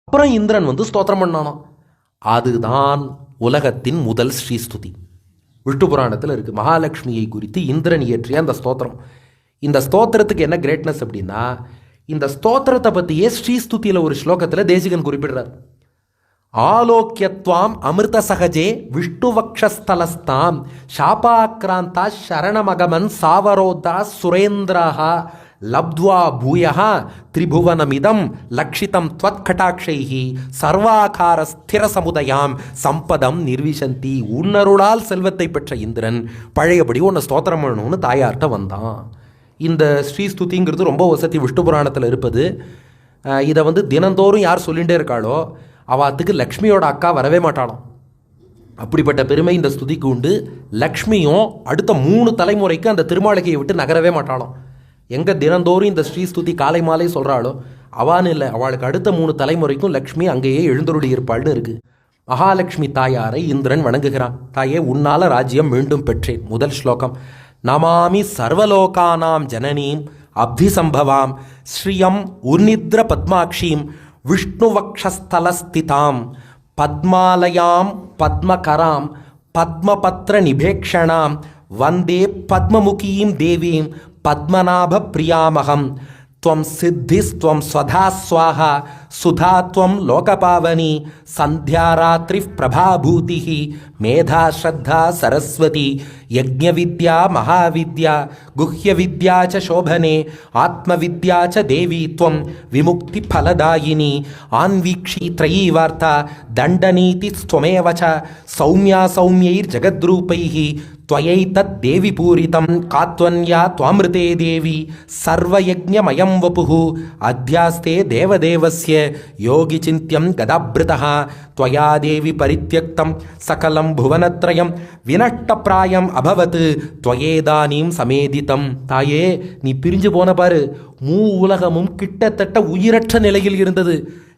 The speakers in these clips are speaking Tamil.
அப்புறம் இந்திரன் வந்து ஸ்தோத்திரம் பண்ணானோ. அதுதான் உலகத்தின் முதல் ஸ்ரீஸ்துதி. விஷ்ணு புராணத்தில் இருக்குது. மகாலட்சுமியை குறித்து இந்திரன் இயற்றிய அந்த ஸ்தோத்திரம். இந்த ஸ்தோத்திரத்துக்கு என்ன கிரேட்னஸ் அப்படின்னா, இந்த ஸ்தோத்திரத்தை பற்றியே ஸ்ரீஸ்துதியில் ஒரு ஸ்லோகத்தில் தேசிகன் குறிப்பிடுறார். ஆலோக்கியத்வாம் அமிர்த சகஜே விஷ்ணுவக்ஷஸ்தலஸ்தாம் சாபாக்ராந்தா சரணமகமன் சாவரோதா சுரேந்திரா லப்த்வா பூயா திரிபுவனமிதம் லக்ஷிதம் த்வத்கடாட்சைஹி சர்வாகார ஸ்திர சமுதயாம் சம்பதம் நிர்விசந்தி. உன்னருளால் செல்வத்தை பெற்ற இந்திரன் பழையபடி உன்னை ஸ்தோத்திரம் பண்ணணும்னு தாயார்கிட்ட வந்தான். இந்த ஸ்ரீஸ்துதிங்கிறது ரொம்ப வசதி விஷ்ணு புராணத்தில் இருப்பது. இதை வந்து தினந்தோறும் யார் சொல்லிகிட்டே இருக்காளோ அவாத்துக்கு லக்ஷ்மியோட அக்கா வரவே மாட்டாளாம். அப்படிப்பட்ட பெருமை இந்த ஸ்துதிக்கு உண்டு. லக்ஷ்மியும் அடுத்த 3 தலைமுறைக்கு அந்த திருமாளிகையை விட்டு நகரவே மாட்டாளாம். எங்கே தினந்தோறும் இந்த ஸ்ரீஸ்துதி காலை மாலை சொல்கிறாளோ அவான்னு இல்லை, அவளுக்கு அடுத்த 3 தலைமுறைக்கும் லக்ஷ்மி அங்கேயே எழுந்தருளி இருப்பாள்னு இருக்குது. மகாலட்சுமி தாயாரை இந்திரன் வணங்குகிறான். தாயே, உன்னால ராஜ்யம் மீண்டும் பெற்றேன். முதல் ஸ்லோகம். நமாமி சர்வலோகானாம் ஜனனீம் அப்திசம்பவாம் ஸ்ரீயம் உர்நித்ர பத்மாட்சீம் விஷ்ணுவக்ஷஸ்தலஸ்திதாம் பத்மாலயாம் பத்மகராம் பத்மபத்ர நிபேக்ஷணாம் வந்தே பத்மமுகீம் தேவீம் பத்மநாப பிரியாமகம் त्वं सिद्धिस्त्वं स्वधा स्वाहा सुधा त्वं लोकपावनी संध्यारात्रिः प्रभाभूतिः मेधा श्रद्धा सरस्वती यज्ञविद्या महाविद्या गुह्यविद्या च शोभने आत्मविद्या च देवी त्वं विमुक्तिफलदायिनी आन्वीक्षी त्रयी वार्ता दण्डनीतिस्त्वमेव च सौम्या सौम्यैर्जगद्रूपैः त्वयैतद्देवि पूरितं कात्वन्या त्वामृते देवी सर्वयज्ञमयं वपुः अध्यास्ते देवदेवस्य योगिचिन्त्यं गदाभृतः त्वया देवी परित्यक्तं सकलं भुवनत्रयं विनष्टप्रायम् अभवत् त्वयेदानीं समेदितं. தாயே, நீ பிரிஞ்சு போன பாரு, உலகமும் கிட்டத்தட்ட உயிரற்ற நிலையில் இருந்தது.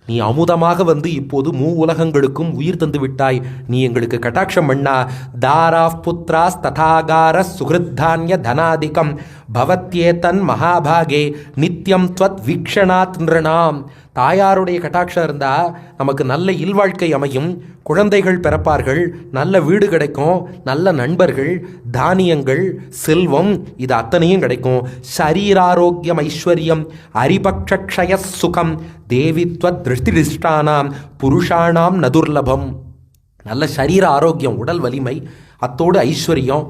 நீ அமுதமாக வந்து இப்போது உலகங்களுக்கும் உயிர் தந்து விட்டாய். நீ எங்களுக்கு கட்டாட்சம் பண்ணா. தாராஃப் புத்ராஸ் ததாகார சுகிருத்தான்ய தனாதிகம் பவத்யேதன் மகாபாகே நித்யம் த்வத் வீக்ஷணாத் நிருணாம். தாயாருடைய கட்டாட்சம் இருந்தால் நமக்கு நல்ல இல்வாழ்க்கை அமையும், குழந்தைகள் பிறப்பார்கள், நல்ல வீடு கிடைக்கும், நல்ல நண்பர்கள், தானியங்கள், செல்வம், இது அத்தனையும் கிடைக்கும். சரீராரோக்கியம் ஐஸ்வர்யம் அரிபக்ஷய சுகம் தேவித்வத் திருஷ்டிதிஷ்டானாம் புருஷானாம் நதுர்லபம். நல்ல சரீர ஆரோக்கியம், உடல் வலிமை, அத்தோடு ஐஸ்வர்யம்,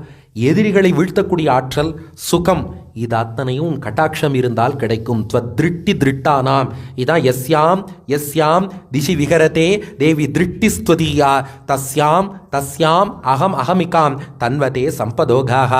எதிரிகளை வீழ்த்தக்கூடிய ஆற்றல், சுகம், இது அத்தனையும் கட்டாட்சம் இருந்தால் கிடைக்கும். திருட்டி திருட்டானாம். இதான் எஸ்யாம் எஸ்யாம் திசி விகரதே தேவி திருட்டி ஸ்துதியா தஸ்யாம் தஸ்யாம் அகம் அகமிகாம் தன்வதே சம்பதோகாக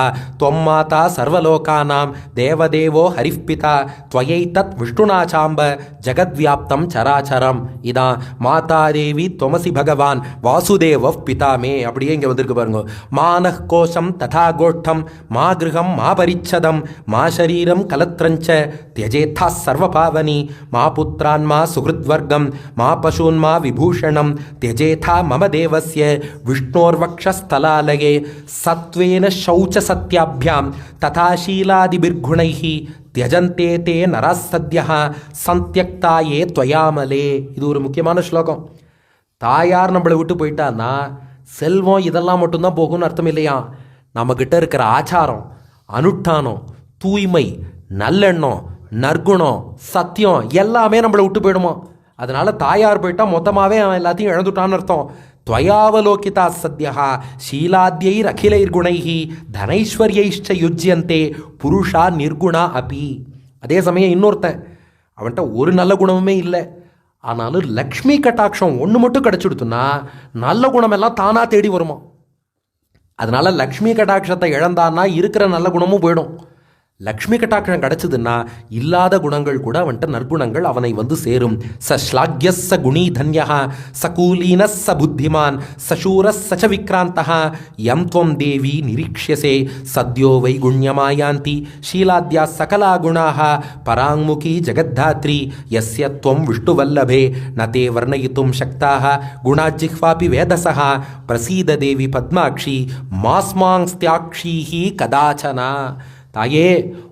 துவம் மாதா சர்வலோகானாம் தேவதேவோ ஹரிப்பிதா துவயை தத் விஷ்ணுநாச்சாம்ப ஜகத்வியாப்தம் சராச்சரம். இதான் மாதா தேவி துவமசி பகவான் வாசுதேவ பிதாமே. அப்படியே இங்கே வந்திருக்கு பாருங்க. மானஹ் கோஷம் ததா கோஷ்டம் மா கிருஹம் மா பரிச்சதம் மா சரீரம் கலத்ரஞ்ச தியஜேதா சர்வபாவனி மா புத்ரான் மா சுஹൃத்வர்க்கம் மா பசூன் மா விபூஷணம் தியஜேதா மம தேவஸ்ய விஷ்ணோர்வக்ஷஸ்தலாலயே சத்வேன சௌச்ச சத்யாபியாம் ததா ஷீலாதிபிர்குணைஹ தியஜந்தே தே நராஸ்தத்யஹ சந்தியக்தாயே துவயாமலே. இது ஒரு முக்கியமான ஸ்லோகம். தாயார் நம்மளை விட்டு போயிட்டான்னா செல்வம் இதெல்லாம் மட்டும்தான் போகும்னு அர்த்தம் இல்லையா. நம்மக்கிட்ட இருக்கிற ஆச்சாரம், அனுஷ்டானம், தூய்மை, நல்லெண்ணம், நற்குணம், சத்தியம் எல்லாமே நம்மளை விட்டு போயிடுமோ. அதனால தாயார் போயிட்டா மொத்தமாகவே அவன் எல்லாத்தையும் இழந்துட்டான்னு அர்த்தம். துவயாவலோகிதா சத்யா ஷீலாத்யைர் அகிலைர் குணைஹி தனைஸ்வர்யைஷ்ச யுஜ்யந்தே புருஷா நிர்குணா அபி. அதே சமயம் இன்னொருத்தன், அவன்கிட்ட ஒரு நல்ல குணமுமே இல்லை, ஆனாலும் லக்ஷ்மி கட்டாட்சம் ஒன்று மட்டும் கிடச்சிடுத்துன்னா நல்ல குணமெல்லாம் தானாக தேடி வருமா. அதனால லக்ஷ்மி கட்டாட்சத்தை இழந்தான்னா இருக்கிற நல்ல குணமும் போயிடும். லக்ஷ்மி கட்டாட்சம் கிடச்சிதுன்னா இல்லாத குணங்கள் கூட அவன்கிட்ட நற்குணங்கள் அவனை வந்து சேரும். ச ஸ்லாக்ய ச குணீ தன்யா சகூலீன ச புத்திமான் சசூர சச்ச விக்ராந்தா யம் துவம் தேவி நிரீக்ஷசே சத்யோ வைகுண்யமாயாந்தி ஷீலாத்யா சகலா குணாः பராங்முகி ஜகத்தாத்ரி யஸ்ய துவம் விஷ்ணுவல்லபே ந தே வர்ணயித்தும் சக்தாः குணாஜிஹ்வாபி வேதசः பிரசீத தேவி பத்மாக்ஷி மாஸ்மாங்ஸ்தியாக்ஷீஹி கதாச்சனா. தாயே,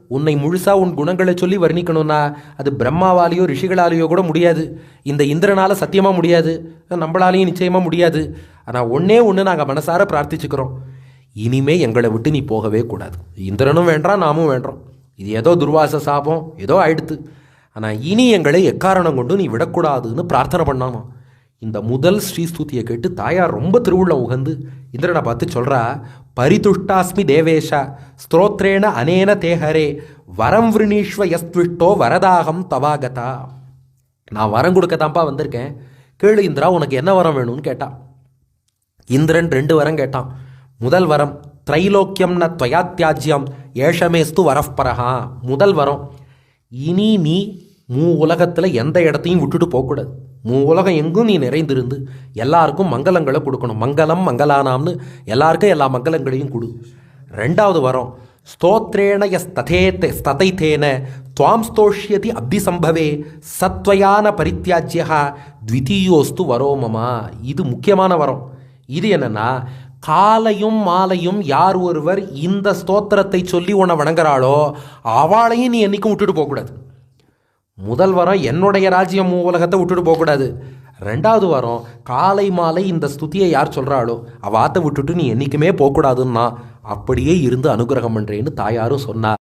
உன்னை முழுசாக உன் குணங்களை சொல்லி வர்ணிக்கணும்னா அது பிரம்மாவாலேயோ ரிஷிகளாலேயோ கூட முடியாது. இந்த இந்திரனால் சத்தியமாக முடியாது, நம்மளாலேயும் நிச்சயமாக முடியாது. ஆனால் ஒன்று நாங்கள் மனசார பிரார்த்திச்சுக்கிறோம், இனிமே எங்களை விட்டு நீ போகவே கூடாது. இந்திரனும் வேண்டாம், நாமும் வேண்டாம். இது ஏதோ துர்வாச சாபம் ஏதோ ஆயிடுத்து, ஆனால் இனி எங்களை எக்காரணம் கொண்டு நீ விடக்கூடாதுன்னு பிரார்த்தனை பண்ணாமா. இந்த முதல் ஸ்ரீஸ்துதியை கேட்டு தாயார் ரொம்ப திருவுள்ள உகந்து இந்திரனை பார்த்து சொல்கிறா, பரிதுஷ்டாஸ்மி தேவேஷா ஸ்தோத்ரேன அனேன தேஹரே வரம் விருணீஸ்வ யஸ்விஷ்டோ வரதாகம் தவாகதா. நான் வரம் கொடுக்கத்தான்ப்பா வந்திருக்கேன், கேளு இந்திரா, உனக்கு என்ன வரம் வேணும்னு கேட்டான். இந்திரன் 2 வரம் கேட்டான். முதல் வரம் திரைலோக்கியம் ந துவயாத்தியாஜ்யம் ஏஷமேஸ்து வரப்பரஹா. முதல் வரம், இனி நீ உலகத்தில் எந்த இடத்தையும் விட்டுட்டு போகக்கூடாது. உலகம் எங்கும் நீ நிறைந்திருந்து எல்லாருக்கும் மங்களங்களை கொடுக்கணும். மங்களம் மங்களானாம்னு எல்லாருக்கும் எல்லா மங்களங்களையும் கொடு. 2வது வரம், ஸ்தோத்ரேண ஸ்ததைத்தேன துவாம் ஸ்தோஷ்யதி அபிசம்பவே சத்வயான பரித்தியாஜ்யா த்விதீயோஸ்து வரோமமா. இது முக்கியமான வரம். இது என்னன்னா, காலையும் மாலையும் யார் ஒருவர் இந்த ஸ்தோத்திரத்தை சொல்லி உன்னை வணங்குறாளோ அவளையும் நீ என்னைக்கும் விட்டுட்டு போகக்கூடாது. முதல் வாரம் என்னுடைய ராஜ்யம் உலகத்தை விட்டுட்டு போகக்கூடாது. 2வது வாரம் காலை மாலை இந்த ஸ்துதியை யார் சொல்கிறாளோ அவாத்தை விட்டுட்டு நீ என்றைக்குமே போகக்கூடாதுன்னா அப்படியே இருந்து அனுகிரகம் பண்ணுறேன்னு தாயாரும் சொன்னார்.